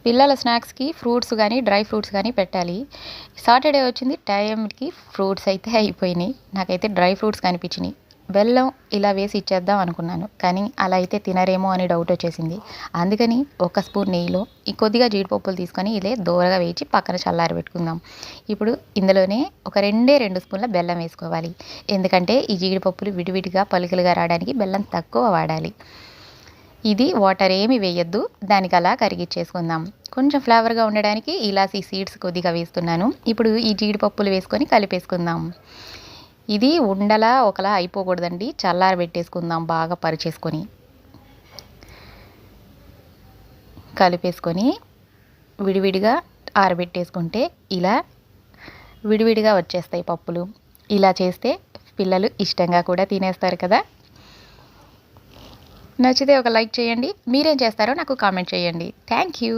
పిల్లల స్నాక్స్కి ఫ్రూట్స్ కానీ dry fruits కానీ పెట్టాలి. సాటర్డే వచ్చింది, టైంకి ఫ్రూట్స్ అయితే అయిపోయినాయి. నాకైతే డ్రై ఫ్రూట్స్ కనిపించినాయి. బెల్లం ఇలా వేసి ఇచ్చేద్దాం అనుకున్నాను, కానీ అలా అయితే తినరేమో అని డౌట్ వచ్చేసింది. అందుకని ఒక స్పూన్ నెయ్యిలో ఈ కొద్దిగా జీడిపప్పులు తీసుకొని ఇలా దోరగా వేయించి పక్కన చల్లారి పెట్టుకుందాం. ఇప్పుడు ఇందులోనే ఒక 2 స్పూన్ల బెల్లం వేసుకోవాలి. ఎందుకంటే ఈ జీడిపప్పులు విడివిడిగా పలుకులుగా రావడానికి బెల్లం తక్కువ వాడాలి. ఇది వాటర్ ఏమి వేయొద్దు, దానికి అలా కరిగిచ్చేసుకుందాం. కొంచెం ఫ్లేవర్గా ఉండడానికి ఇలాచీ సీడ్స్ కొద్దిగా వేస్తున్నాను. ఇప్పుడు ఈ జీడిపప్పులు వేసుకొని కలిపేసుకుందాం. ఇది ఉండలా ఒకలా అయిపోకూడదండి, చల్లారి పెట్టేసుకుందాం. బాగా పరిచేసుకొని కలిపేసుకొని విడివిడిగా ఆరబెట్టేసుకుంటే ఇలా విడివిడిగా వచ్చేస్తాయి పప్పులు. ఇలా చేస్తే పిల్లలు ఇష్టంగా కూడా తినేస్తారు కదా. నచ్చితే ఒక లైక్ చేయండి. మీరేం చేస్తారో నాకు కామెంట్ చేయండి. Thank you.